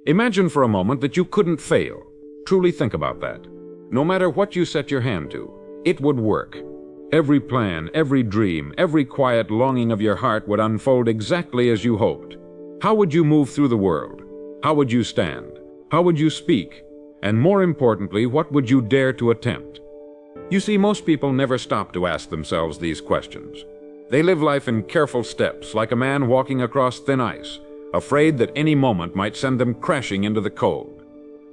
Imagine for a moment that you couldn't fail. Truly think about that. No matter what you set your hand to, it would work. Every plan, every dream, every quiet longing of your heart would unfold exactly as you hoped. How would you move through the world? How would you stand? How would you speak? And more importantly, what would you dare to attempt? You see, most people never stop to ask themselves these questions. They live life in careful steps, like a man walking across thin ice, afraid that any moment might send them crashing into the cold.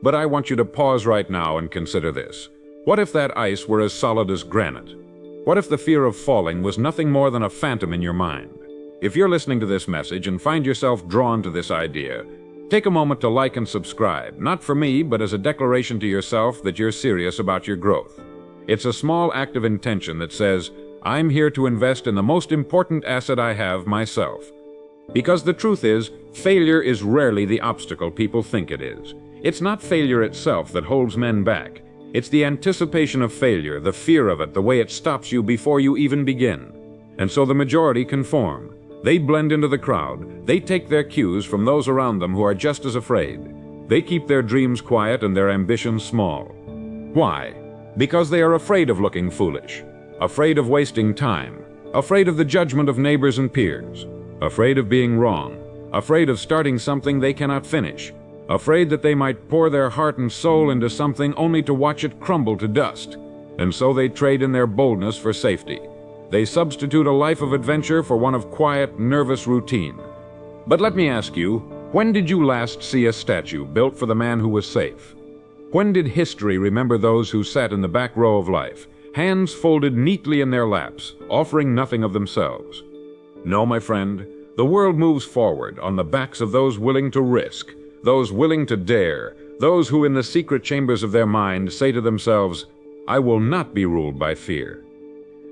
But I want you to pause right now and consider this. What if that ice were as solid as granite? What if the fear of falling was nothing more than a phantom in your mind? If you're listening to this message and find yourself drawn to this idea, take a moment to like and subscribe, not for me, but as a declaration to yourself that you're serious about your growth. It's a small act of intention that says, I'm here to invest in the most important asset I have, myself. Because the truth is, failure is rarely the obstacle people think it is. It's not failure itself that holds men back. It's the anticipation of failure, the fear of it, the way it stops you before you even begin. And so the majority conform. They blend into the crowd. They take their cues from those around them who are just as afraid. They keep their dreams quiet and their ambitions small. Why? Because they are afraid of looking foolish, afraid of wasting time, afraid of the judgment of neighbors and peers, afraid of being wrong, afraid of starting something they cannot finish, afraid that they might pour their heart and soul into something only to watch it crumble to dust. And so they trade in their boldness for safety. They substitute a life of adventure for one of quiet, nervous routine. But let me ask you, when did you last see a statue built for the man who was safe? When did history remember those who sat in the back row of life, hands folded neatly in their laps, offering nothing of themselves? No, my friend, the world moves forward on the backs of those willing to risk, those willing to dare, those who in the secret chambers of their mind say to themselves, I will not be ruled by fear.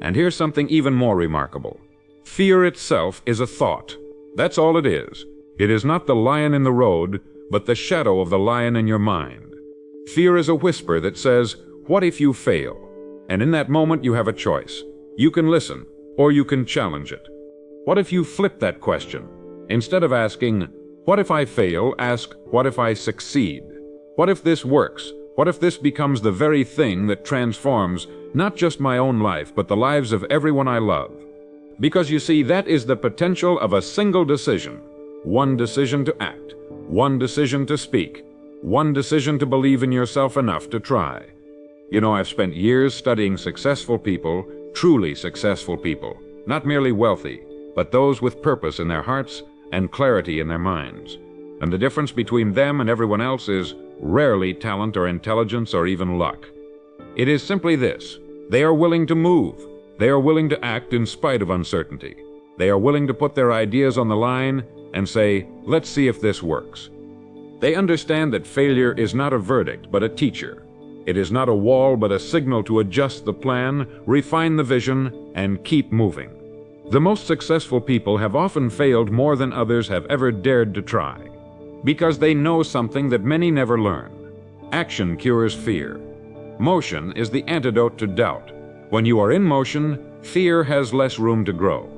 And here's something even more remarkable. Fear itself is a thought. That's all it is. It is not the lion in the road, but the shadow of the lion in your mind. Fear is a whisper that says, what if you fail? And in that moment you have a choice. You can listen, or you can challenge it. What if you flip that question? Instead of asking, what if I fail, ask, what if I succeed? What if this works? What if this becomes the very thing that transforms not just my own life, but the lives of everyone I love? Because you see, that is the potential of a single decision. One decision to act, one decision to speak, one decision to believe in yourself enough to try. You know, I've spent years studying successful people, truly successful people, not merely wealthy, but those with purpose in their hearts and clarity in their minds. And the difference between them and everyone else is rarely talent or intelligence or even luck. It is simply this: they are willing to move. They are willing to act in spite of uncertainty. They are willing to put their ideas on the line and say, let's see if this works. They understand that failure is not a verdict, but a teacher. It is not a wall, but a signal to adjust the plan, refine the vision, and keep moving. The most successful people have often failed more than others have ever dared to try, because they know something that many never learn. Action cures fear. Motion is the antidote to doubt. When you are in motion, fear has less room to grow.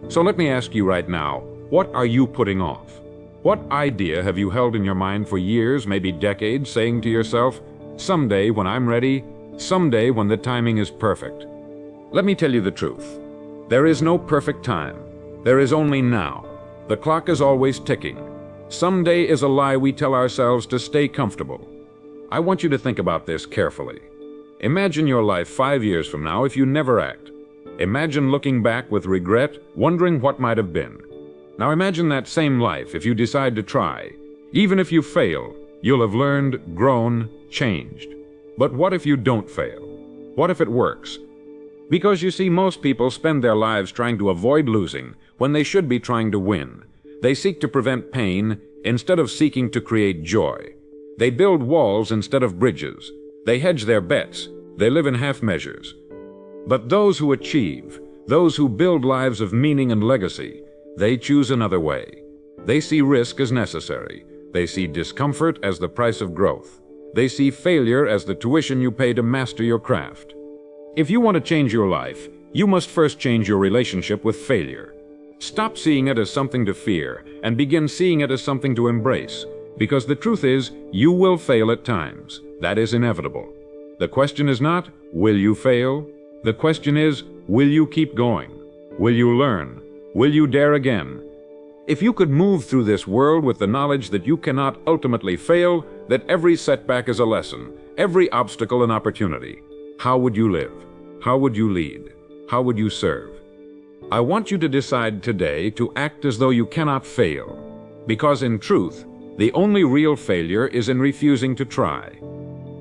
So let me ask you right now, what are you putting off? What idea have you held in your mind for years, maybe decades, saying to yourself, someday when I'm ready, someday when the timing is perfect? Let me tell you the truth. There is no perfect time. There is only now. The clock is always ticking. Someday is a lie we tell ourselves to stay comfortable. I want you to think about this carefully. Imagine your life 5 years from now if you never act. Imagine looking back with regret, wondering what might have been. Now imagine that same life if you decide to try. Even if you fail, you'll have learned, grown, changed. But what if you don't fail? What if it works? Because you see, most people spend their lives trying to avoid losing when they should be trying to win. They seek to prevent pain instead of seeking to create joy. They build walls instead of bridges. They hedge their bets. They live in half measures. But those who achieve, those who build lives of meaning and legacy, they choose another way. They see risk as necessary. They see discomfort as the price of growth. They see failure as the tuition you pay to master your craft. If you want to change your life, you must first change your relationship with failure. Stop seeing it as something to fear and begin seeing it as something to embrace. Because the truth is, you will fail at times. That is inevitable. The question is not, will you fail? The question is, will you keep going? Will you learn? Will you dare again? If you could move through this world with the knowledge that you cannot ultimately fail, that every setback is a lesson, every obstacle an opportunity, how would you live? How would you lead? How would you serve? I want you to decide today to act as though you cannot fail, because in truth, the only real failure is in refusing to try.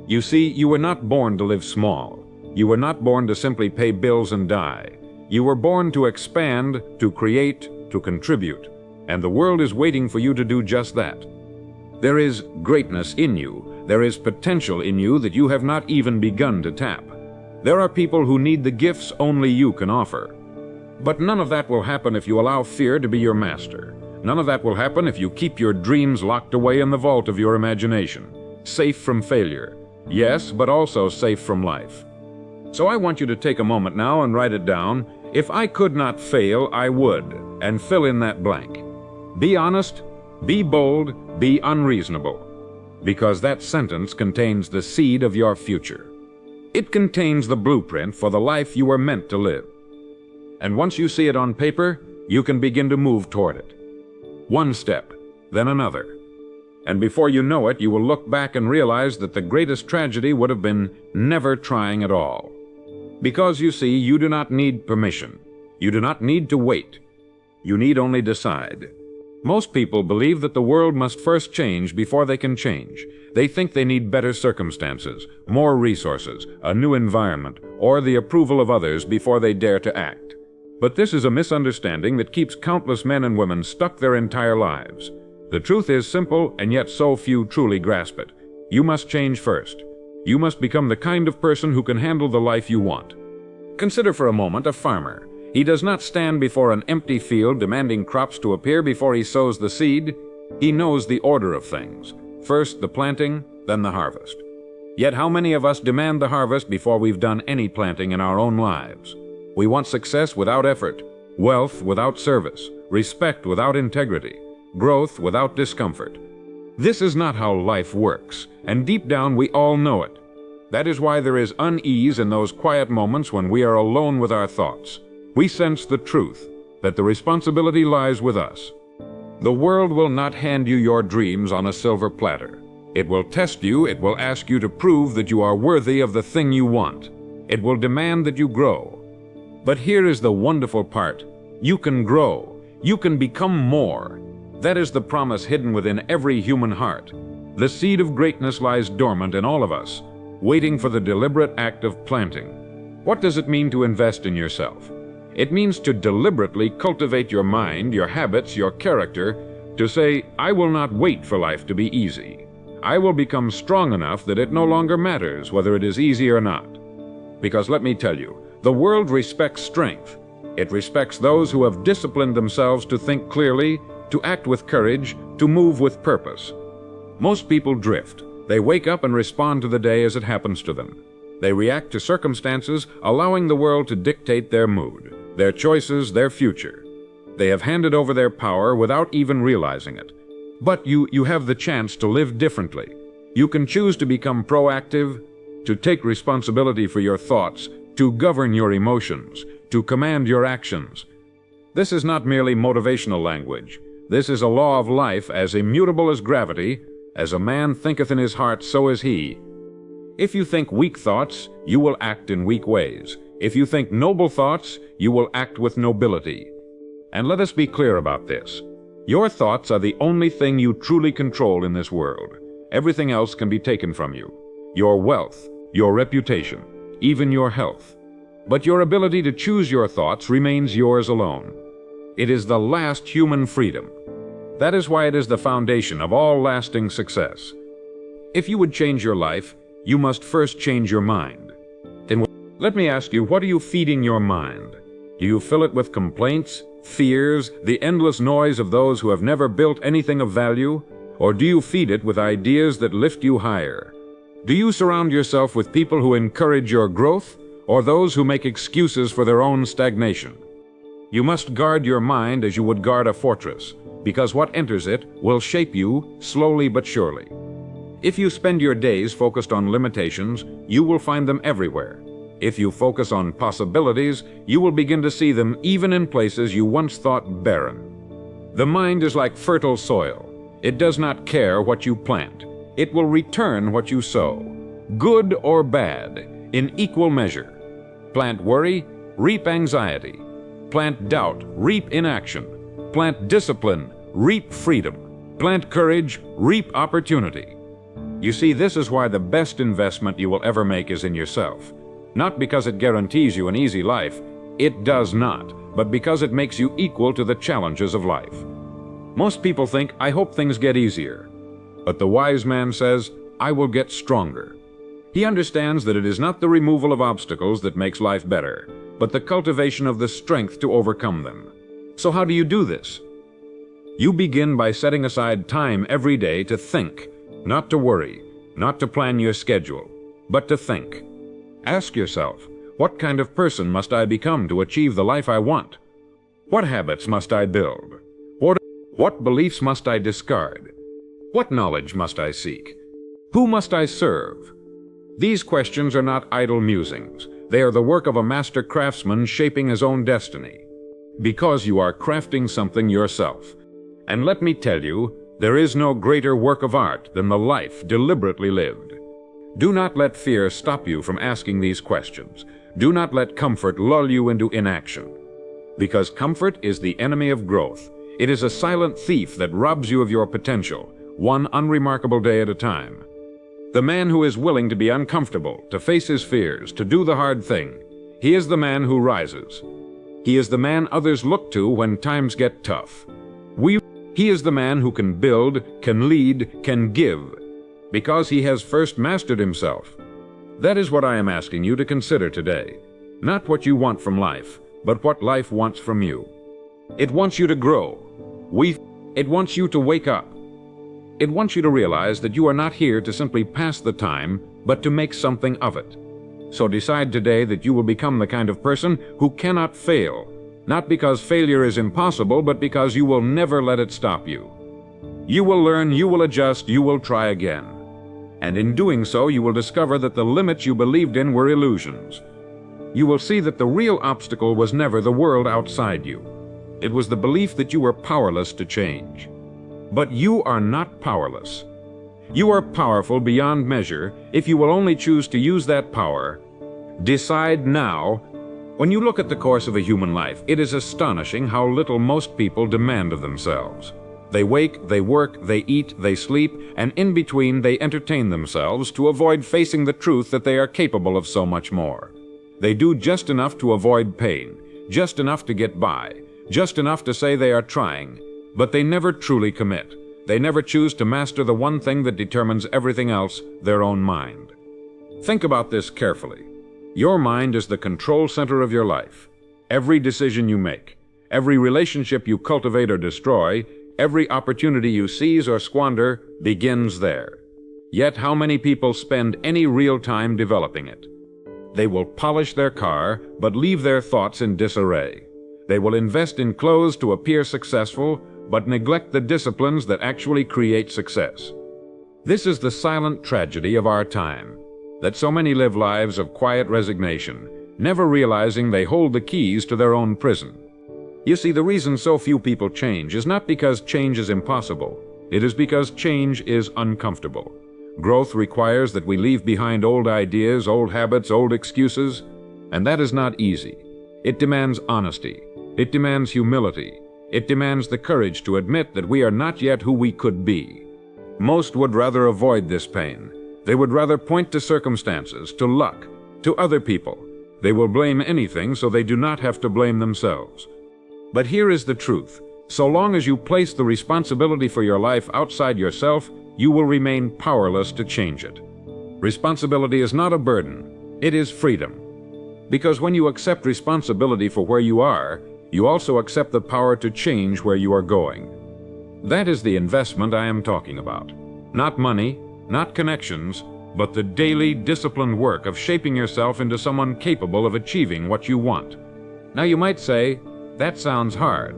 You see, you were not born to live small. You were not born to simply pay bills and die. You were born to expand, to create, to contribute, and the world is waiting for you to do just that. There is greatness in you. There is potential in you that you have not even begun to tap. There are people who need the gifts only you can offer. But none of that will happen if you allow fear to be your master. None of that will happen if you keep your dreams locked away in the vault of your imagination, safe from failure. Yes, but also safe from life. So I want you to take a moment now and write it down. If I could not fail, I would, and fill in that blank. Be honest, be bold, be unreasonable, because that sentence contains the seed of your future. It contains the blueprint for the life you were meant to live. And once you see it on paper, you can begin to move toward it. One step, then another. And before you know it, you will look back and realize that the greatest tragedy would have been never trying at all. Because you see, you do not need permission. You do not need to wait. You need only decide. Most people believe that the world must first change before they can change. They think they need better circumstances, more resources, a new environment, or the approval of others before they dare to act. But this is a misunderstanding that keeps countless men and women stuck their entire lives. The truth is simple, and yet so few truly grasp it. You must change first. You must become the kind of person who can handle the life you want. Consider for a moment a farmer. He does not stand before an empty field demanding crops to appear before he sows the seed. He knows the order of things. First the planting, then the harvest. Yet how many of us demand the harvest before we've done any planting in our own lives? We want success without effort, wealth without service, respect without integrity, growth without discomfort. This is not how life works, and deep down we all know it. That is why there is unease in those quiet moments when we are alone with our thoughts. We sense the truth, that the responsibility lies with us. The world will not hand you your dreams on a silver platter. It will test you, it will ask you to prove that you are worthy of the thing you want. It will demand that you grow. But here is the wonderful part. You can grow. You can become more. That is the promise hidden within every human heart. The seed of greatness lies dormant in all of us, waiting for the deliberate act of planting. What does it mean to invest in yourself? It means to deliberately cultivate your mind, your habits, your character, to say, I will not wait for life to be easy. I will become strong enough that it no longer matters whether it is easy or not. Because let me tell you, the world respects strength. It respects those who have disciplined themselves to think clearly, to act with courage, to move with purpose. Most people drift. They wake up and respond to the day as it happens to them. They react to circumstances, allowing the world to dictate their mood, their choices, their future. They have handed over their power without even realizing it. But you have the chance to live differently. You can choose to become proactive, to take responsibility for your thoughts, to govern your emotions, to command your actions. This is not merely motivational language. This is a law of life as immutable as gravity. As a man thinketh in his heart, so is he. If you think weak thoughts, you will act in weak ways. If you think noble thoughts, you will act with nobility. And let us be clear about this. Your thoughts are the only thing you truly control in this world. Everything else can be taken from you. Your wealth, your reputation, even your health. But your ability to choose your thoughts remains yours alone. It is the last human freedom. That is why it is the foundation of all lasting success. If you would change your life, you must first change your mind. Let me ask you, what are you feeding your mind? Do you fill it with complaints, fears, the endless noise of those who have never built anything of value? Or do you feed it with ideas that lift you higher? Do you surround yourself with people who encourage your growth, or those who make excuses for their own stagnation? You must guard your mind as you would guard a fortress. because what enters it will shape you slowly but surely. If you spend your days focused on limitations, you will find them everywhere. If you focus on possibilities, you will begin to see them even in places you once thought barren. The mind is like fertile soil. It does not care what you plant. It will return what you sow, good or bad, in equal measure. Plant worry, reap anxiety. Plant doubt, reap inaction. Plant discipline, reap freedom. Plant courage, reap opportunity. You see, this is why the best investment you will ever make is in yourself. Not because it guarantees you an easy life. It does not, but because it makes you equal to the challenges of life. Most people think, I hope things get easier. But the wise man says, I will get stronger. He understands that it is not the removal of obstacles that makes life better, but the cultivation of the strength to overcome them. So how do you do this? You begin by setting aside time every day to think, not to worry, not to plan your schedule, but to think. Ask yourself, what kind of person must I become to achieve the life I want? What habits must I build? What beliefs must I discard? What knowledge must I seek? Who must I serve? These questions are not idle musings. They are the work of a master craftsman shaping his own destiny. Because you are crafting something yourself. And let me tell you, there is no greater work of art than the life deliberately lived. Do not let fear stop you from asking these questions. Do not let comfort lull you into inaction. Because comfort is the enemy of growth. It is a silent thief that robs you of your potential, one unremarkable day at a time. The man who is willing to be uncomfortable, to face his fears, to do the hard thing, he is the man who rises. He is the man others look to when times get tough. He is the man who can build, can lead, can give, because he has first mastered himself. That is what I am asking you to consider today. Not what you want from life, but what life wants from you. It wants you to grow. It wants you to wake up. It wants you to realize that you are not here to simply pass the time, but to make something of it. So decide today that you will become the kind of person who cannot fail, not because failure is impossible, but because you will never let it stop you. You will learn, you will adjust, you will try again. And in doing so, you will discover that the limits you believed in were illusions. You will see that the real obstacle was never the world outside you. It was the belief that you were powerless to change. But you are not powerless. You are powerful beyond measure if you will only choose to use that power. Decide now. When you look at the course of a human life, it is astonishing how little most people demand of themselves. They wake, they work, they eat, they sleep, and in between they entertain themselves to avoid facing the truth that they are capable of so much more. They do just enough to avoid pain, just enough to get by, just enough to say they are trying, but they never truly commit. They never choose to master the one thing that determines everything else, their own mind. Think about this carefully. Your mind is the control center of your life. Every decision you make, every relationship you cultivate or destroy, every opportunity you seize or squander begins there. Yet how many people spend any real time developing it? They will polish their car, but leave their thoughts in disarray. They will invest in clothes to appear successful, but neglect the disciplines that actually create success. This is the silent tragedy of our time, that so many live lives of quiet resignation, never realizing they hold the keys to their own prison. You see, the reason so few people change is not because change is impossible. It is because change is uncomfortable. Growth requires that we leave behind old ideas, old habits, old excuses, and that is not easy. It demands honesty. It demands humility. It demands the courage to admit that we are not yet who we could be. Most would rather avoid this pain. They would rather point to circumstances, to luck, to other people. They will blame anything so they do not have to blame themselves. But here is the truth. So long as you place the responsibility for your life outside yourself, you will remain powerless to change it. Responsibility is not a burden. It is freedom. Because when you accept responsibility for where you are, you also accept the power to change where you are going. That is the investment I am talking about. Not money, not connections, but the daily, disciplined work of shaping yourself into someone capable of achieving what you want. Now you might say, that sounds hard.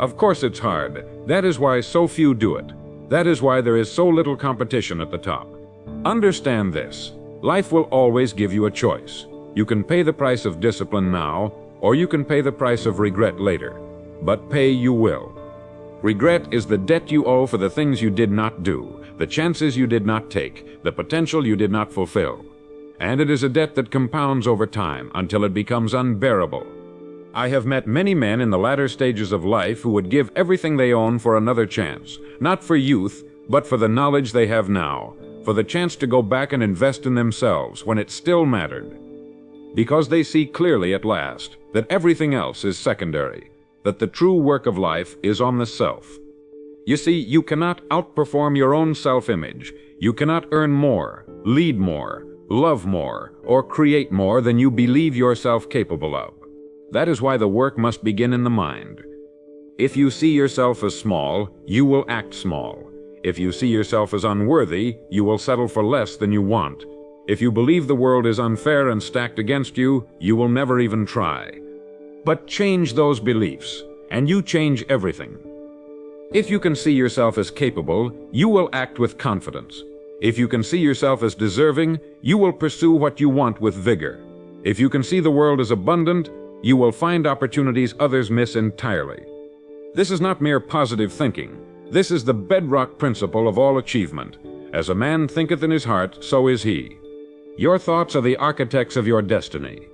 Of course it's hard. That is why so few do it. That is why there is so little competition at the top. Understand this. Life will always give you a choice. You can pay the price of discipline now, or you can pay the price of regret later. But pay you will. Regret is the debt you owe for the things you did not do, the chances you did not take, the potential you did not fulfill. And it is a debt that compounds over time until it becomes unbearable. I have met many men in the latter stages of life who would give everything they own for another chance, not for youth, but for the knowledge they have now, for the chance to go back and invest in themselves when it still mattered. Because they see clearly at last that everything else is secondary, that the true work of life is on the self. You see, you cannot outperform your own self-image. You cannot earn more, lead more, love more, or create more than you believe yourself capable of. That is why the work must begin in the mind. If you see yourself as small, you will act small. If you see yourself as unworthy, you will settle for less than you want. If you believe the world is unfair and stacked against you, you will never even try. But change those beliefs, and you change everything. If you can see yourself as capable, you will act with confidence. If you can see yourself as deserving, you will pursue what you want with vigor. If you can see the world as abundant, you will find opportunities others miss entirely. This is not mere positive thinking. This is the bedrock principle of all achievement. As a man thinketh in his heart, so is he. Your thoughts are the architects of your destiny.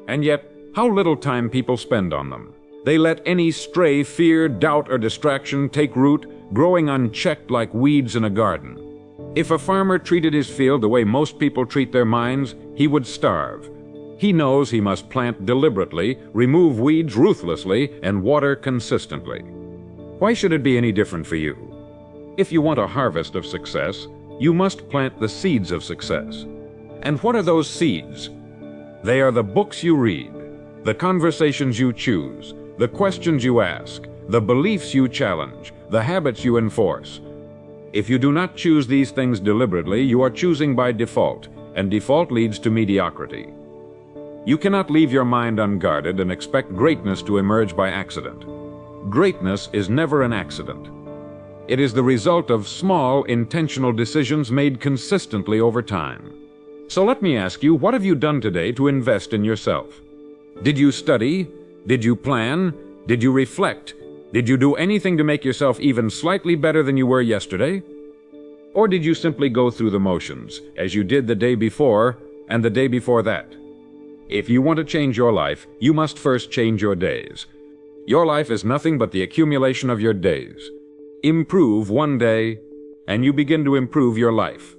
And yet, how little time people spend on them. They let any stray fear, doubt, or distraction take root, growing unchecked like weeds in a garden. If a farmer treated his field the way most people treat their minds, he would starve. He knows he must plant deliberately, remove weeds ruthlessly, and water consistently. Why should it be any different for you? If you want a harvest of success, you must plant the seeds of success. And what are those seeds? They are the books you read, the conversations you choose, the questions you ask, the beliefs you challenge, the habits you enforce. If you do not choose these things deliberately, you are choosing by default, and default leads to mediocrity. You cannot leave your mind unguarded and expect greatness to emerge by accident. Greatness is never an accident. It is the result of small, intentional decisions made consistently over time. So let me ask you, what have you done today to invest in yourself? Did you study? Did you plan? Did you reflect? Did you do anything to make yourself even slightly better than you were yesterday? Or did you simply go through the motions, as you did the day before and the day before that? If you want to change your life, you must first change your days. Your life is nothing but the accumulation of your days. Improve one day, and you begin to improve your life.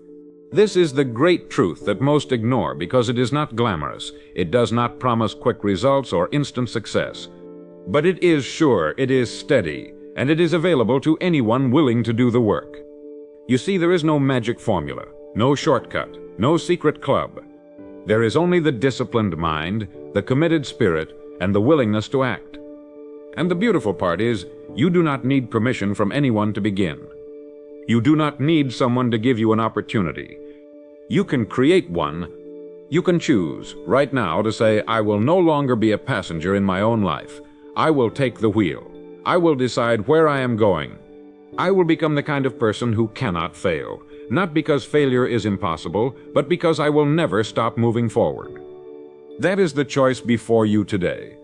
This is the great truth that most ignore because it is not glamorous. It does not promise quick results or instant success. But it is sure, it is steady, and it is available to anyone willing to do the work. You see, there is no magic formula, no shortcut, no secret club. There is only the disciplined mind, the committed spirit, and the willingness to act. And the beautiful part is, you do not need permission from anyone to begin. You do not need someone to give you an opportunity. You can create one. You can choose right now to say, I will no longer be a passenger in my own life. I will take the wheel. I will decide where I am going. I will become the kind of person who cannot fail. Not because failure is impossible, but because I will never stop moving forward. That is the choice before you today.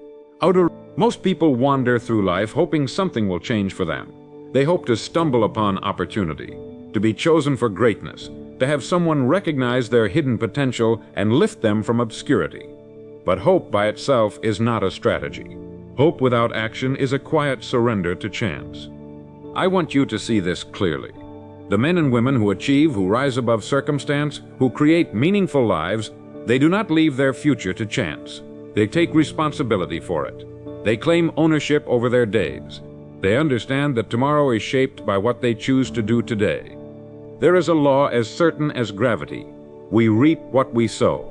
Most people wander through life hoping something will change for them. They hope to stumble upon opportunity, to be chosen for greatness, to have someone recognize their hidden potential and lift them from obscurity. But hope by itself is not a strategy. Hope without action is a quiet surrender to chance. I want you to see this clearly. The men and women who achieve, who rise above circumstance, who create meaningful lives, they do not leave their future to chance. They take responsibility for it. They claim ownership over their days. They understand that tomorrow is shaped by what they choose to do today. There is a law as certain as gravity. We reap what we sow.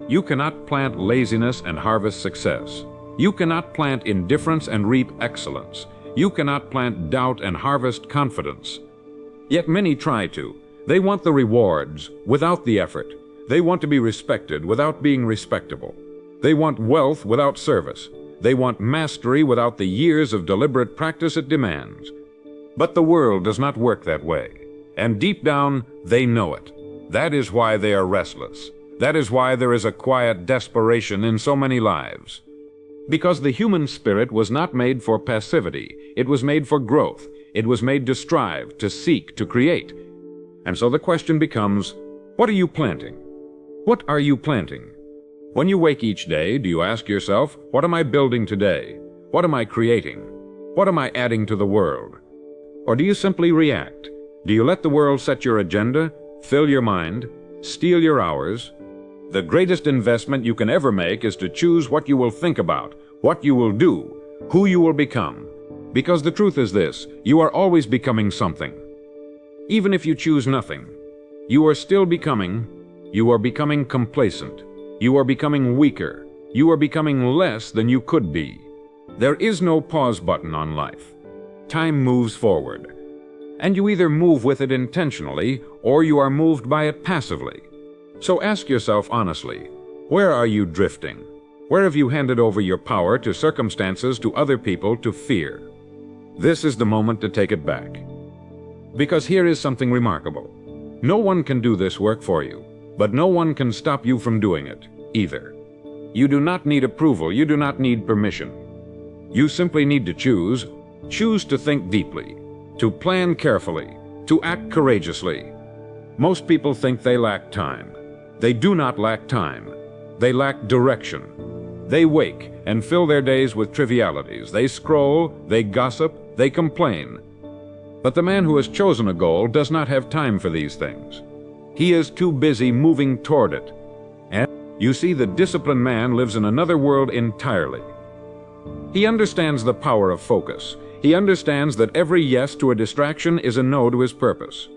You cannot plant laziness and harvest success. You cannot plant indifference and reap excellence. You cannot plant doubt and harvest confidence. Yet many try to. They want the rewards without the effort. They want to be respected without being respectable. They want wealth without service. They want mastery without the years of deliberate practice it demands. But the world does not work that way, and deep down they know it. That is why they are restless. That is why there is a quiet desperation in so many lives. Because the human spirit was not made for passivity. It was made for growth. It was made to strive, to seek, to create. And so the question becomes, what are you planting? What are you planting? When you wake each day, do you ask yourself, what am I building today? What am I creating? What am I adding to the world? Or do you simply react? Do you let the world set your agenda, fill your mind, steal your hours? The greatest investment you can ever make is to choose what you will think about, what you will do, who you will become. Because the truth is this, you are always becoming something. Even if you choose nothing, you are still becoming. You are becoming complacent. You are becoming weaker. You are becoming less than you could be. There is no pause button on life. Time moves forward. And you either move with it intentionally, or you are moved by it passively. So ask yourself honestly, where are you drifting? Where have you handed over your power to circumstances, to other people, to fear? This is the moment to take it back. Because here is something remarkable. No one can do this work for you, but no one can stop you from doing it, either. You do not need approval, you do not need permission. You simply need to choose to think deeply, to plan carefully, to act courageously. Most people think they lack time. They do not lack time. They lack direction. They wake and fill their days with trivialities. They scroll, they gossip, they complain. But the man who has chosen a goal does not have time for these things. He is too busy moving toward it. And you see, the disciplined man lives in another world entirely. He understands the power of focus. He understands that every yes to a distraction is a no to his purpose.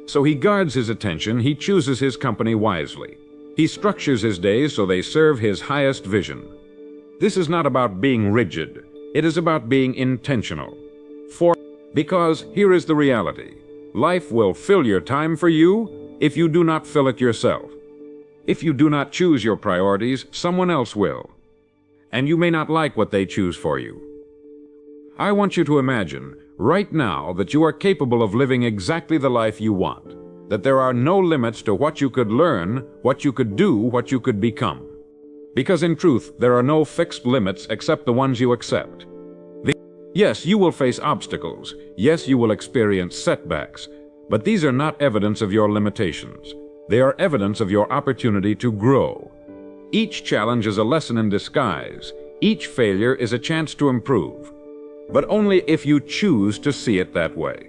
So he guards his attention, he chooses his company wisely. He structures his days so they serve his highest vision. This is not about being rigid. It is about being intentional. Because here is the reality. Life will fill your time for you if you do not fill it yourself. If you do not choose your priorities, someone else will. And you may not like what they choose for you. I want you to imagine right now that you are capable of living exactly the life you want, that there are no limits to what you could learn, what you could do, what you could become. Because in truth, there are no fixed limits except the ones you accept. Yes, you will face obstacles. Yes, you will experience setbacks. But these are not evidence of your limitations. They are evidence of your opportunity to grow. Each challenge is a lesson in disguise. Each failure is a chance to improve. But only if you choose to see it that way.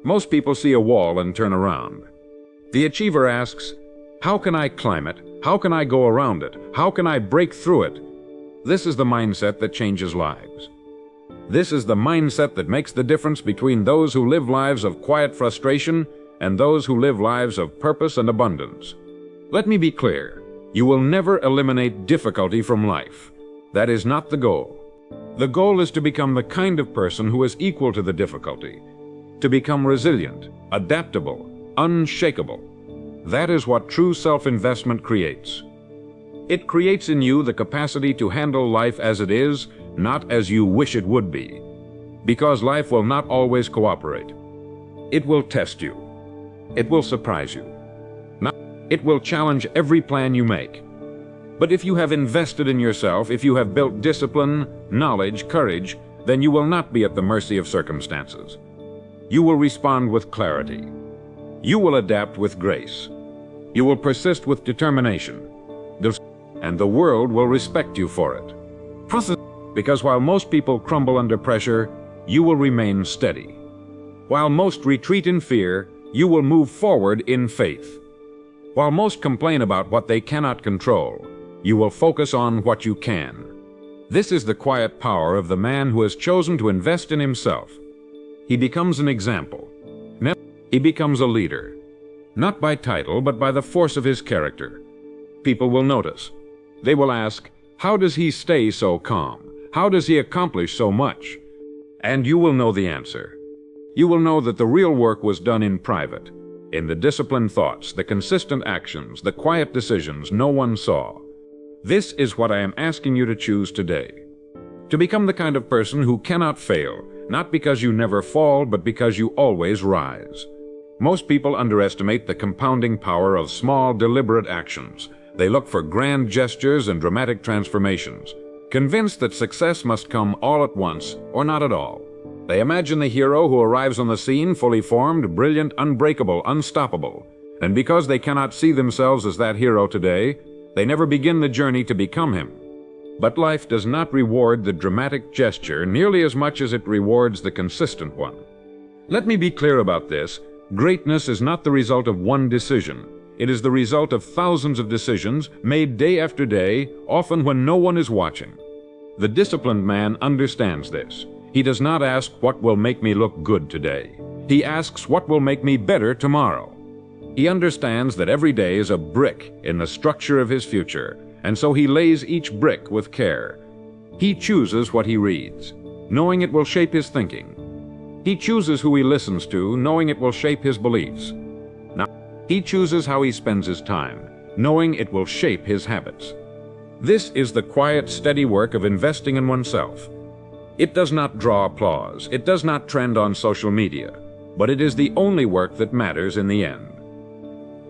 Most people see a wall and turn around. The achiever asks, how can I climb it? How can I go around it? How can I break through it? This is the mindset that changes lives. This is the mindset that makes the difference between those who live lives of quiet frustration and those who live lives of purpose and abundance. Let me be clear. You will never eliminate difficulty from life. That is not the goal. The goal is to become the kind of person who is equal to the difficulty, to become resilient, adaptable, unshakable. That is what true self-investment creates. It creates in you the capacity to handle life as it is, not as you wish it would be. Because life will not always cooperate. It will test you. It will surprise you. It will challenge every plan you make. But if you have invested in yourself, if you have built discipline, knowledge, courage, then you will not be at the mercy of circumstances. You will respond with clarity. You will adapt with grace. You will persist with determination. And the world will respect you for it. Because while most people crumble under pressure, you will remain steady. While most retreat in fear, you will move forward in faith. While most complain about what they cannot control, you will focus on what you can. This is the quiet power of the man who has chosen to invest in himself. He becomes an example. He becomes a leader. Not by title, but by the force of his character. People will notice. They will ask, how does he stay so calm? How does he accomplish so much? And you will know the answer. You will know that the real work was done in private, in the disciplined thoughts, the consistent actions, the quiet decisions no one saw. This is what I am asking you to choose today. To become the kind of person who cannot fail, not because you never fall, but because you always rise. Most people underestimate the compounding power of small, deliberate actions. They look for grand gestures and dramatic transformations, convinced that success must come all at once or not at all. They imagine the hero who arrives on the scene fully formed, brilliant, unbreakable, unstoppable. And because they cannot see themselves as that hero today, they never begin the journey to become him. But life does not reward the dramatic gesture nearly as much as it rewards the consistent one. Let me be clear about this. Greatness is not the result of one decision. It is the result of thousands of decisions made day after day, often when no one is watching. The disciplined man understands this. He does not ask, what will make me look good today? He asks, what will make me better tomorrow? He understands that every day is a brick in the structure of his future, and so he lays each brick with care. He chooses what he reads, knowing it will shape his thinking. He chooses who he listens to, knowing it will shape his beliefs. Now, he chooses how he spends his time, knowing it will shape his habits. This is the quiet, steady work of investing in oneself. It does not draw applause. It does not trend on social media, but it is the only work that matters in the end.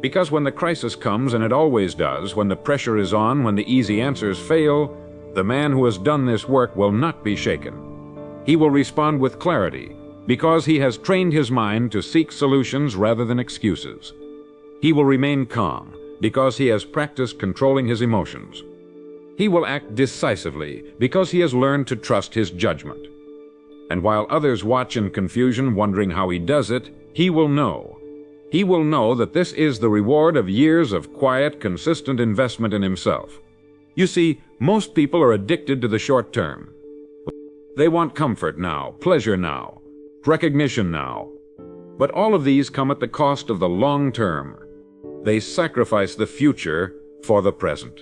Because when the crisis comes, and it always does, when the pressure is on, when the easy answers fail, the man who has done this work will not be shaken. He will respond with clarity, because he has trained his mind to seek solutions rather than excuses. He will remain calm, because he has practiced controlling his emotions. He will act decisively, because he has learned to trust his judgment. And while others watch in confusion, wondering how he does it, he will know. He will know that this is the reward of years of quiet, consistent investment in himself. You see, most people are addicted to the short term. They want comfort now, pleasure now, recognition now. But all of these come at the cost of the long term. They sacrifice the future for the present.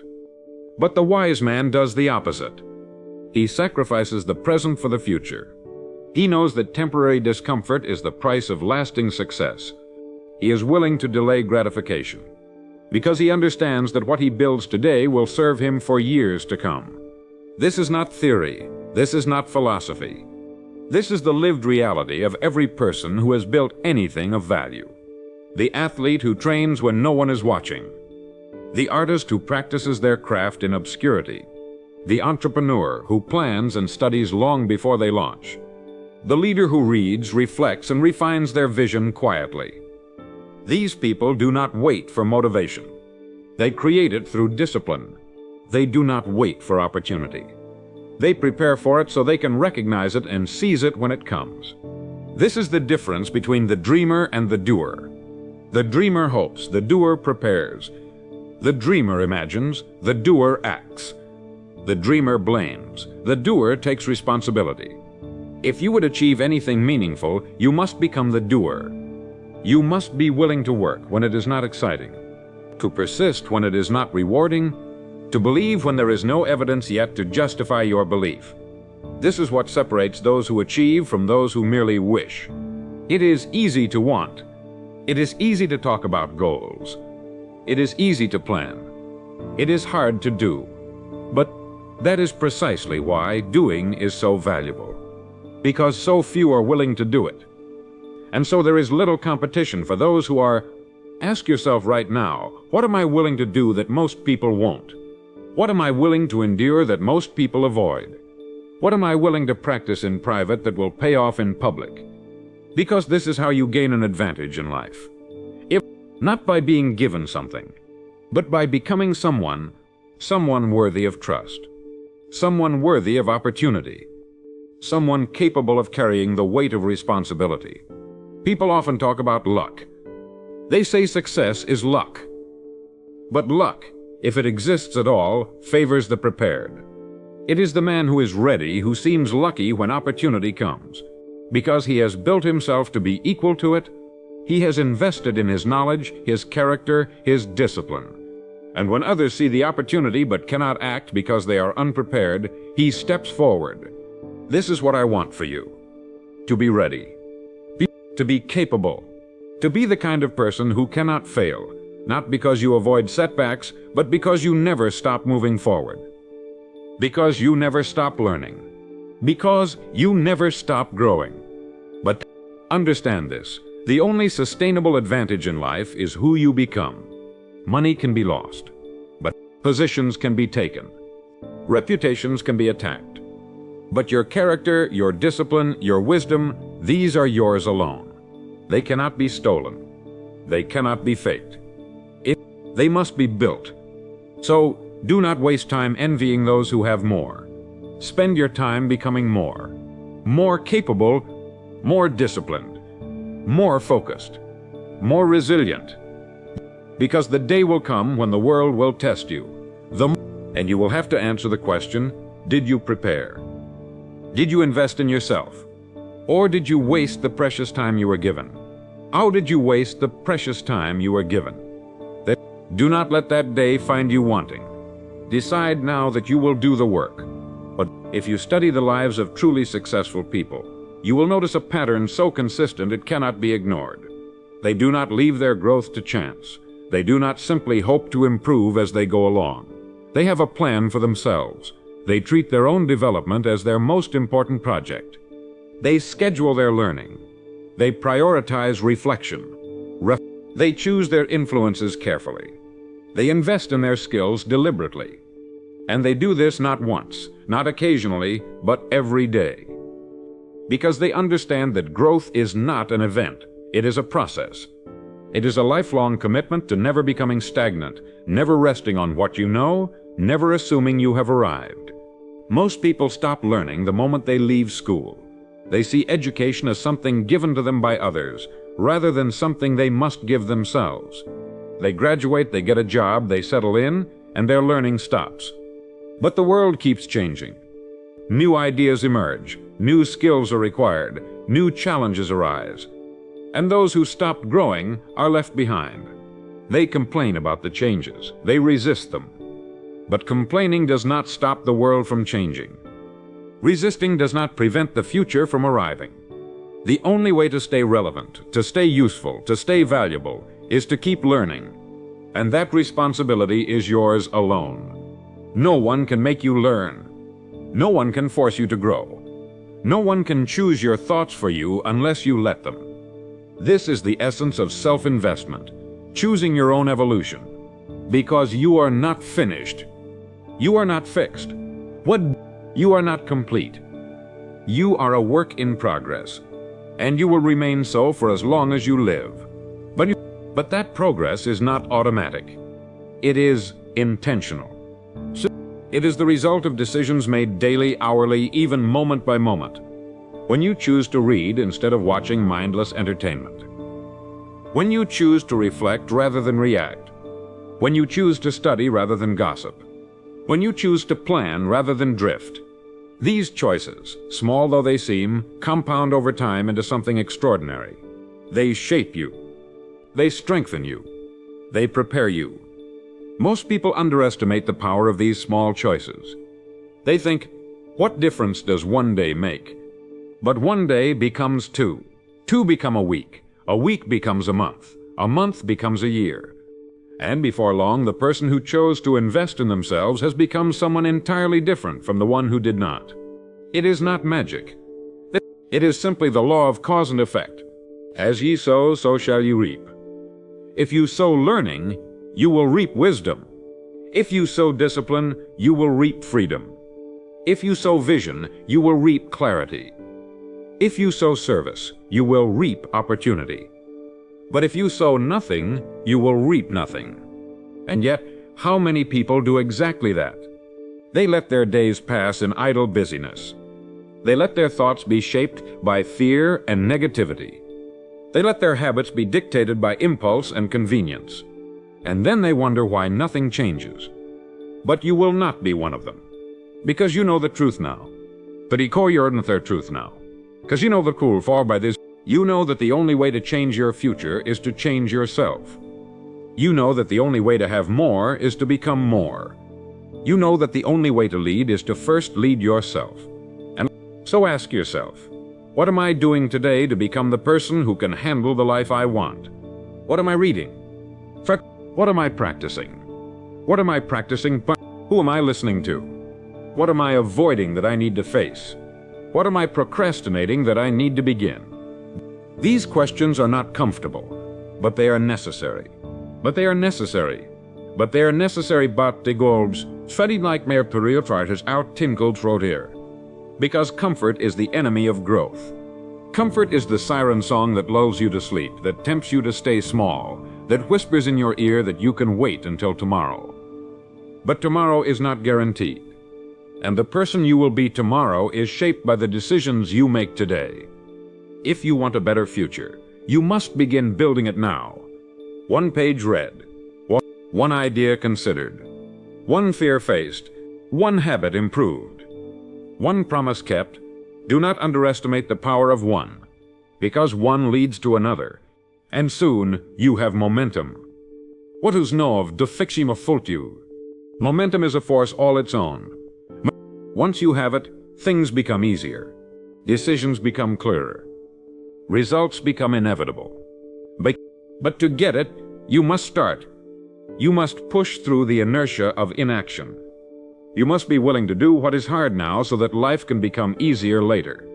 But the wise man does the opposite. He sacrifices the present for the future. He knows that temporary discomfort is the price of lasting success. He is willing to delay gratification, because he understands that what he builds today will serve him for years to come. This is not theory. This is not philosophy. This is the lived reality of every person who has built anything of value. The athlete who trains when no one is watching. The artist who practices their craft in obscurity. The entrepreneur who plans and studies long before they launch. The leader who reads, reflects, and refines their vision quietly. These people do not wait for motivation. They create it through discipline. They do not wait for opportunity. They prepare for it so they can recognize it and seize it when it comes. This is the difference between the dreamer and the doer. The dreamer hopes, the doer prepares. The dreamer imagines, the doer acts. The dreamer blames, the doer takes responsibility. If you would achieve anything meaningful, you must become the doer. You must be willing to work when it is not exciting, to persist when it is not rewarding, to believe when there is no evidence yet to justify your belief. This is what separates those who achieve from those who merely wish. It is easy to want. It is easy to talk about goals. It is easy to plan. It is hard to do. But that is precisely why doing is so valuable, because so few are willing to do it. And so there is little competition for those who are. Ask yourself right now, what am I willing to do that most people won't? What am I willing to endure that most people avoid? What am I willing to practice in private that will pay off in public? Because this is how you gain an advantage in life. Not by being given something, but by becoming someone worthy of trust, someone worthy of opportunity, someone capable of carrying the weight of responsibility. People often talk about luck. They say success is luck. But luck, if it exists at all, favors the prepared. It is the man who is ready who seems lucky when opportunity comes. Because he has built himself to be equal to it, he has invested in his knowledge, his character, his discipline. And when others see the opportunity but cannot act because they are unprepared, he steps forward. This is what I want for you. To be ready. To be capable. To be the kind of person who cannot fail, not because you avoid setbacks, but because you never stop moving forward. Because you never stop learning. Because you never stop growing. But understand this, the only sustainable advantage in life is who you become. Money can be lost, but positions can be taken. Reputations can be attacked. But your character, your discipline, your wisdom, these are yours alone. They cannot be stolen. They cannot be faked. They must be built. So do not waste time envying those who have more. Spend your time becoming more capable, more disciplined, more focused, more resilient. Because the day will come when the world will test you. And you will have to answer the question, did you prepare? Did you invest in yourself? Or did you waste the precious time you were given? How did you waste the precious time you were given? Do not let that day find you wanting. Decide now that you will do the work. But if you study the lives of truly successful people, you will notice a pattern so consistent it cannot be ignored. They do not leave their growth to chance. They do not simply hope to improve as they go along. They have a plan for themselves. They treat their own development as their most important project. They schedule their learning. They prioritize reflection. They choose their influences carefully. They invest in their skills deliberately. And they do this not once, not occasionally, but every day. Because they understand that growth is not an event, it is a process. It is a lifelong commitment to never becoming stagnant, never resting on what you know, never assuming you have arrived. Most people stop learning the moment they leave school. They see education as something given to them by others, rather than something they must give themselves. They graduate, they get a job, they settle in, and their learning stops. But the world keeps changing. New ideas emerge, new skills are required, new challenges arise. And those who stopped growing are left behind. They complain about the changes, they resist them. But complaining does not stop the world from changing. Resisting does not prevent the future from arriving. The only way to stay relevant, to stay useful, to stay valuable, is to keep learning. And that responsibility is yours alone. No one can make you learn. No one can force you to grow. No one can choose your thoughts for you unless you let them. This is the essence of self-investment, choosing your own evolution. Because you are not finished. You are not fixed. You are not complete. You are a work in progress, and you will remain so for as long as you live. But that progress is not automatic. It is intentional. So it is the result of decisions made daily, hourly, even moment by moment. When you choose to read instead of watching mindless entertainment. When you choose to reflect rather than react. When you choose to study rather than gossip. When you choose to plan rather than drift. These choices, small though they seem, compound over time into something extraordinary. They shape you. They strengthen you. They prepare you. Most people underestimate the power of these small choices. They think, what difference does one day make? But one day becomes two. Two become a week becomes a month becomes a year. And before long, the person who chose to invest in themselves has become someone entirely different from the one who did not. It is not magic. It is simply the law of cause and effect. As ye sow, so shall you reap. If you sow learning, you will reap wisdom. If you sow discipline, you will reap freedom. If you sow vision, you will reap clarity. If you sow service, you will reap opportunity. But if you sow nothing, you will reap nothing. And yet, how many people do exactly that? They let their days pass in idle busyness. They let their thoughts be shaped by fear and negativity. They let their habits be dictated by impulse and convenience. And then they wonder why nothing changes. But you will not be one of them. Because you know the truth now. But I gjør den truth now. Because you know the cool for by this. You know that the only way to change your future is to change yourself. You know that the only way to have more is to become more. You know that the only way to lead is to first lead yourself. And so ask yourself, what am I doing today to become the person who can handle the life I want? What am I reading? What am I practicing? What am I practicing? Who am I listening to? What am I avoiding that I need to face? What am I procrastinating that I need to begin? These questions are not comfortable, but they are necessary. But they are necessary. But they are necessary but de golbs, Freddy like mer periotritis out tinkled throat ear. Because comfort is the enemy of growth. Comfort is the siren song that lulls you to sleep, that tempts you to stay small, that whispers in your ear that you can wait until tomorrow. But tomorrow is not guaranteed. And the person you will be tomorrow is shaped by the decisions you make today. If you want a better future, you must begin building it now. One page read, one idea considered, one fear faced, one habit improved, one promise kept. Do not underestimate the power of one, because one leads to another, and soon you have momentum. What is nov de fixima fultu? Momentum is a force all its own. Once you have it, things become easier. Decisions become clearer. Results become inevitable. But to get it, you must start. You must push through the inertia of inaction. You must be willing to do what is hard now so that life can become easier later.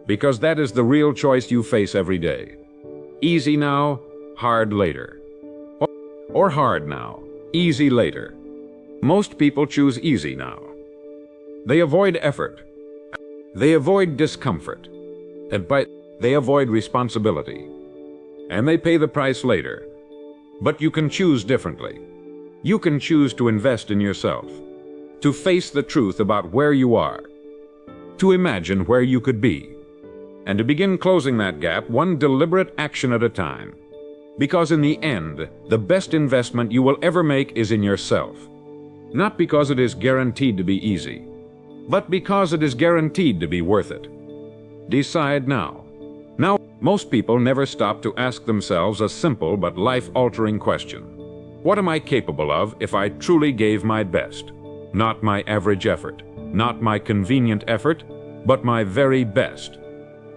Because that is the real choice you face every day. Easy now, hard later. Or hard now, easy later. Most people choose easy now. They avoid effort. They avoid discomfort. They avoid responsibility. And they pay the price later. But you can choose differently. You can choose to invest in yourself. To face the truth about where you are, to imagine where you could be, and to begin closing that gap one deliberate action at a time. Because in the end, the best investment you will ever make is in yourself. Not because it is guaranteed to be easy, but because it is guaranteed to be worth it. Decide now. Now, most people never stop to ask themselves a simple but life-altering question. What am I capable of if I truly gave my best? Not my average effort, not my convenient effort, but my very best.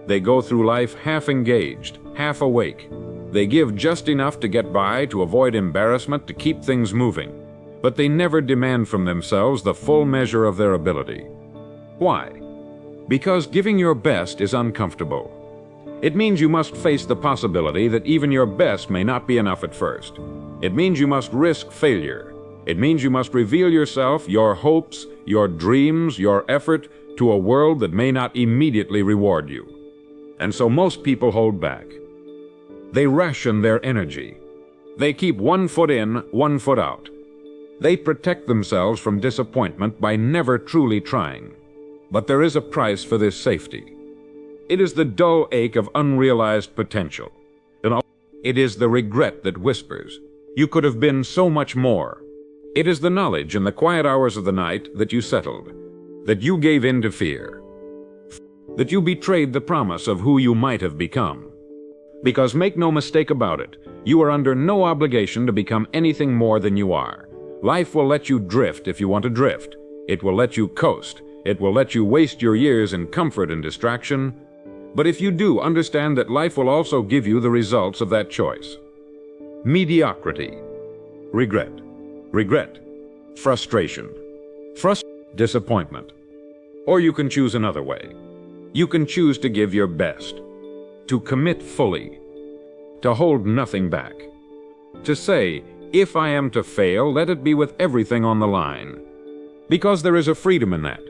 They go through life half engaged, half awake. They give just enough to get by, to avoid embarrassment, to keep things moving. But they never demand from themselves the full measure of their ability. Why? Because giving your best is uncomfortable. It means you must face the possibility that even your best may not be enough at first. It means you must risk failure. It means you must reveal yourself, your hopes, your dreams, your effort to a world that may not immediately reward you. And so most people hold back. They ration their energy. They keep one foot in, one foot out. They protect themselves from disappointment by never truly trying. But there is a price for this safety. It is the dull ache of unrealized potential. It is the regret that whispers, "You could have been so much more." It is the knowledge in the quiet hours of the night that you settled, that you gave in to fear, that you betrayed the promise of who you might have become. Because make no mistake about it, you are under no obligation to become anything more than you are. Life will let you drift if you want to drift. It will let you coast. It will let you waste your years in comfort and distraction. But if you do, understand that life will also give you the results of that choice. Mediocrity, regret, frustration, disappointment. Or you can choose another way. You can choose to give your best, to commit fully, to hold nothing back, to say, if I am to fail, let it be with everything on the line. Because there is a freedom in that.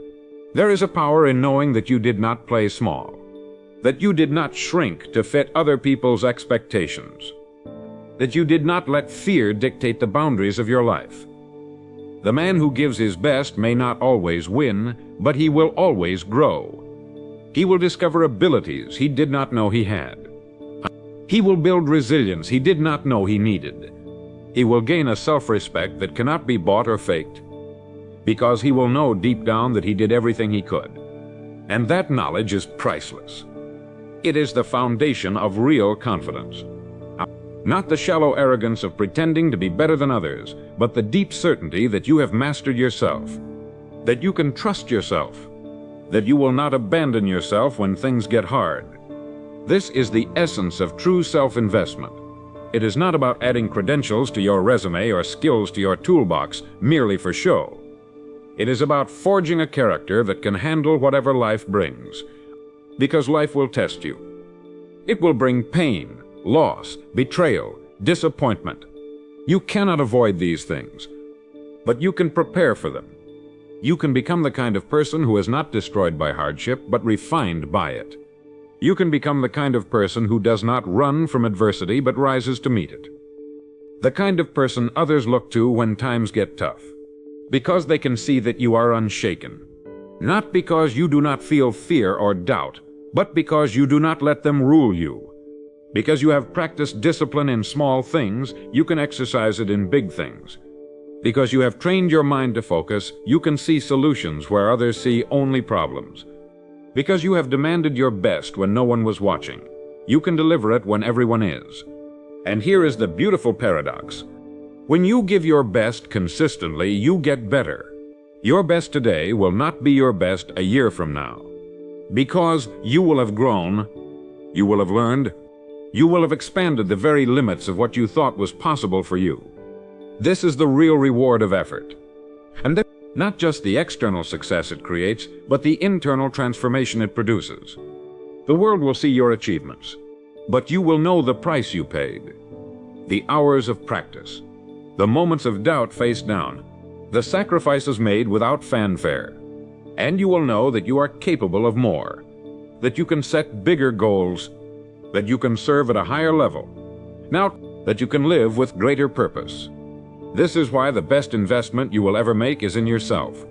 There is a power in knowing that you did not play small, that you did not shrink to fit other people's expectations, that you did not let fear dictate the boundaries of your life. The man who gives his best may not always win, but he will always grow. He will discover abilities he did not know he had. He will build resilience he did not know he needed. He will gain a self-respect that cannot be bought or faked, because he will know deep down that he did everything he could. And that knowledge is priceless. It is the foundation of real confidence. Not the shallow arrogance of pretending to be better than others, but the deep certainty that you have mastered yourself, that you can trust yourself, that you will not abandon yourself when things get hard. This is the essence of true self-investment. It is not about adding credentials to your resume or skills to your toolbox merely for show. It is about forging a character that can handle whatever life brings, because life will test you. It will bring pain, loss, betrayal, disappointment. You cannot avoid these things, but you can prepare for them. You can become the kind of person who is not destroyed by hardship, but refined by it. You can become the kind of person who does not run from adversity, but rises to meet it. The kind of person others look to when times get tough, because they can see that you are unshaken. Not because you do not feel fear or doubt, but because you do not let them rule you. Because you have practiced discipline in small things, you can exercise it in big things. Because you have trained your mind to focus, you can see solutions where others see only problems. Because you have demanded your best when no one was watching, you can deliver it when everyone is. And here is the beautiful paradox. When you give your best consistently, you get better. Your best today will not be your best a year from now. Because you will have grown, you will have learned, you will have expanded the very limits of what you thought was possible for you. This is the real reward of effort. And not just the external success it creates, but the internal transformation it produces. The world will see your achievements, but you will know the price you paid. The hours of practice, the moments of doubt faced down, the sacrifices made without fanfare. And you will know that you are capable of more, that you can set bigger goals, that you can serve at a higher level. Now, that you can live with greater purpose. This is why the best investment you will ever make is in yourself.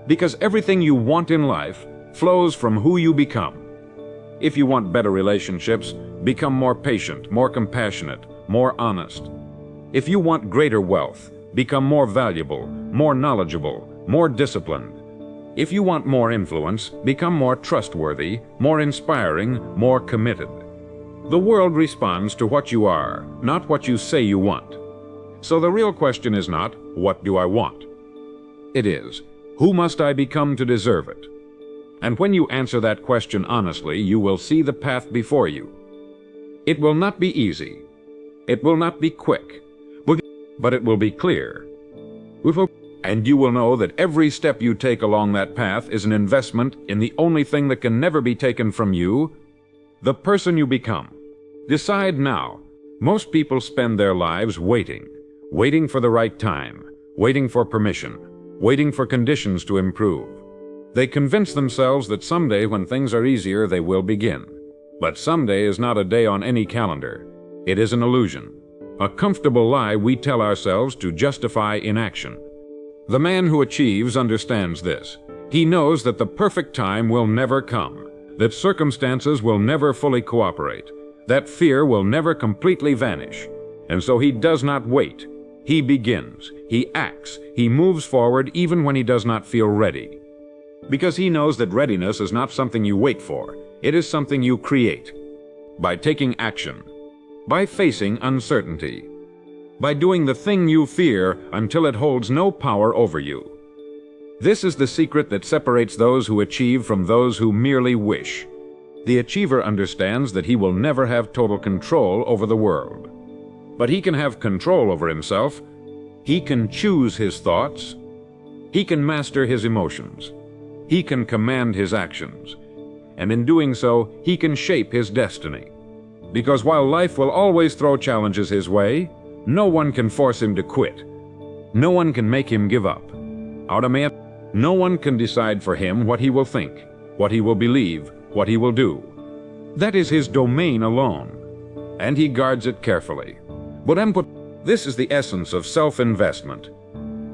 Because everything you want in life flows from who you become. If you want better relationships, become more patient, more compassionate, more honest. If you want greater wealth, become more valuable, more knowledgeable, more disciplined. If you want more influence, become more trustworthy, more inspiring, more committed. The world responds to what you are, not what you say you want. So the real question is not, what do I want? It is, who must I become to deserve it? And when you answer that question honestly, you will see the path before you. It will not be easy. It will not be quick. But it will be clear. And you will know that every step you take along that path is an investment in the only thing that can never be taken from you, the person you become. Decide now. Most people spend their lives waiting for the right time, waiting for permission, waiting for conditions to improve. They convince themselves that someday when things are easier, they will begin. But someday is not a day on any calendar. It is an illusion, a comfortable lie we tell ourselves to justify inaction. The man who achieves understands this. He knows that the perfect time will never come, that circumstances will never fully cooperate, that fear will never completely vanish. And so he does not wait. He begins, he acts, he moves forward even when he does not feel ready. Because he knows that readiness is not something you wait for, it is something you create. By taking action, by facing uncertainty, by doing the thing you fear until it holds no power over you. This is the secret that separates those who achieve from those who merely wish. The achiever understands that he will never have total control over the world. But he can have control over himself. He can choose his thoughts. He can master his emotions. He can command his actions. And in doing so, he can shape his destiny. Because while life will always throw challenges his way, no one can force him to quit. No one can make him give up. No one can decide for him what he will think, what he will believe, what he will do. That is his domain alone, and he guards it carefully. This is the essence of self-investment.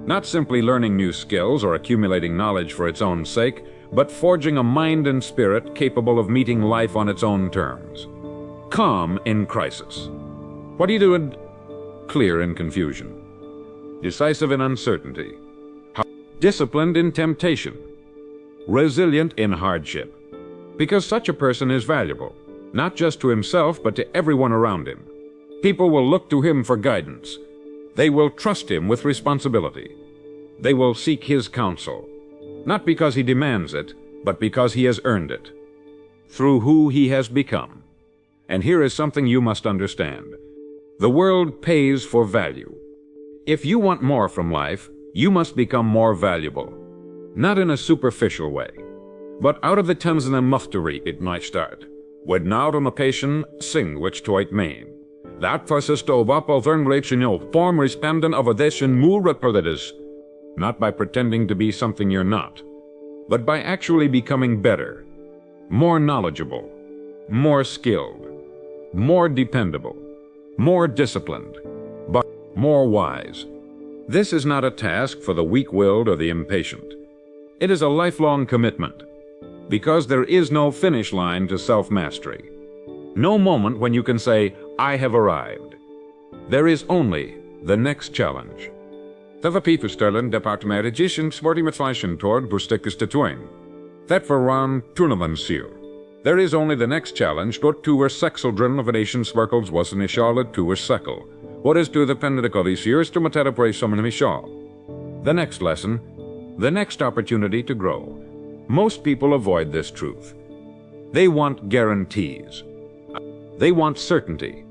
Not simply learning new skills or accumulating knowledge for its own sake, but forging a mind and spirit capable of meeting life on its own terms. Calm in crisis. What are you doing? Clear in confusion. Decisive in uncertainty. Disciplined in temptation. Resilient in hardship. Because such a person is valuable, not just to himself, but to everyone around him. People will look to him for guidance. They will trust him with responsibility. They will seek his counsel, not because he demands it, but because he has earned it, through who he has become. And here is something you must understand. The world pays for value. If you want more from life, you must become more valuable, not in a superficial way, But out of the Thames and Muchteri it might start. Wed now on the patient sing which to it mean. That versus to up alternation form respondent of a deshin more repetitus. Not by pretending to be something you're not, but by actually becoming better, more knowledgeable, more skilled, more dependable, more disciplined, but more wise. This is not a task for the weak-willed or the impatient. It is a lifelong commitment, because there is no finish line to self-mastery. No moment when you can say, I have arrived. There is only the next challenge. Tava Pipersterlen departement edition sporty met fashion toward Bustekis de Twain. That for Ron Tournament seal. There is only the next challenge, dort to where sexildren of a nation sparkles was in a charlotte to where seckle. What is to the pendical these years to matera some in shawl. The next lesson, the next opportunity to grow. Most people avoid this truth. They want guarantees. They want certainty.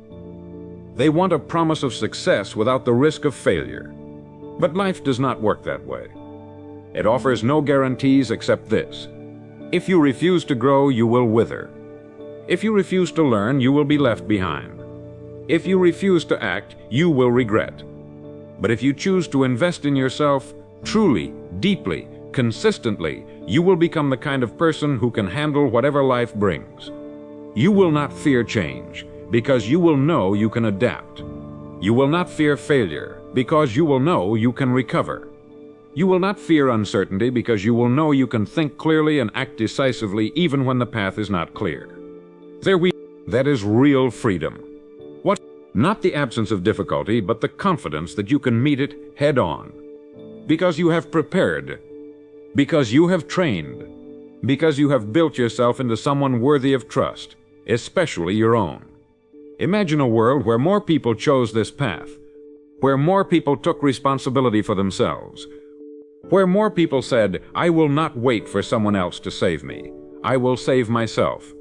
They want a promise of success without the risk of failure. But life does not work that way. It offers no guarantees except this. If you refuse to grow, you will wither. If you refuse to learn, you will be left behind. If you refuse to act, you will regret. But if you choose to invest in yourself, truly, deeply, consistently, you will become the kind of person who can handle whatever life brings. You will not fear change, because you will know you can adapt. You will not fear failure, because you will know you can recover. You will not fear uncertainty, because you will know you can think clearly and act decisively even when the path is not clear. That is real freedom. What? Not the absence of difficulty, but the confidence that you can meet it head on. Because you have prepared, because you have trained, because you have built yourself into someone worthy of trust, especially your own. Imagine a world where more people chose this path, where more people took responsibility for themselves, where more people said, I will not wait for someone else to save me. I will save myself.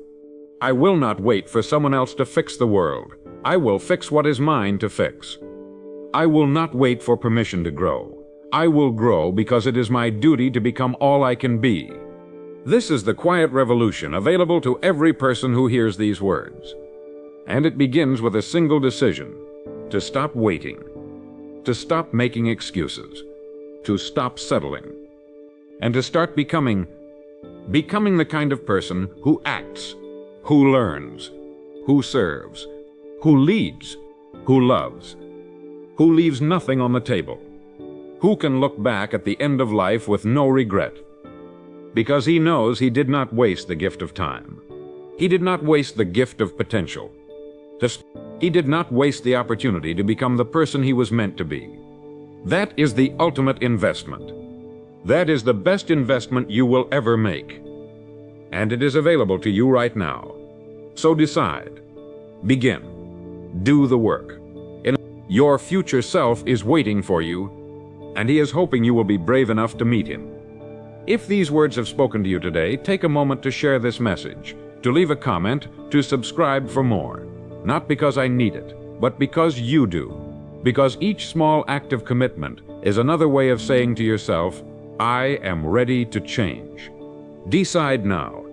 I will not wait for someone else to fix the world. I will fix what is mine to fix. I will not wait for permission to grow. I will grow because it is my duty to become all I can be. This is the quiet revolution available to every person who hears these words. And it begins with a single decision: to stop waiting, to stop making excuses, to stop settling, and to start becoming the kind of person who acts, who learns, who serves, who leads, who loves, who leaves nothing on the table, who can look back at the end of life with no regret, because he knows he did not waste the gift of time. He did not waste the gift of potential. He did not waste the opportunity to become the person he was meant to be. That is the ultimate investment. That is the best investment you will ever make. And it is available to you right now. So decide. Begin. Do the work. Your future self is waiting for you, and he is hoping you will be brave enough to meet him. If these words have spoken to you today, take a moment to share this message, to leave a comment, to subscribe for more. Not because I need it, but because you do. Because each small act of commitment is another way of saying to yourself, I am ready to change. Decide now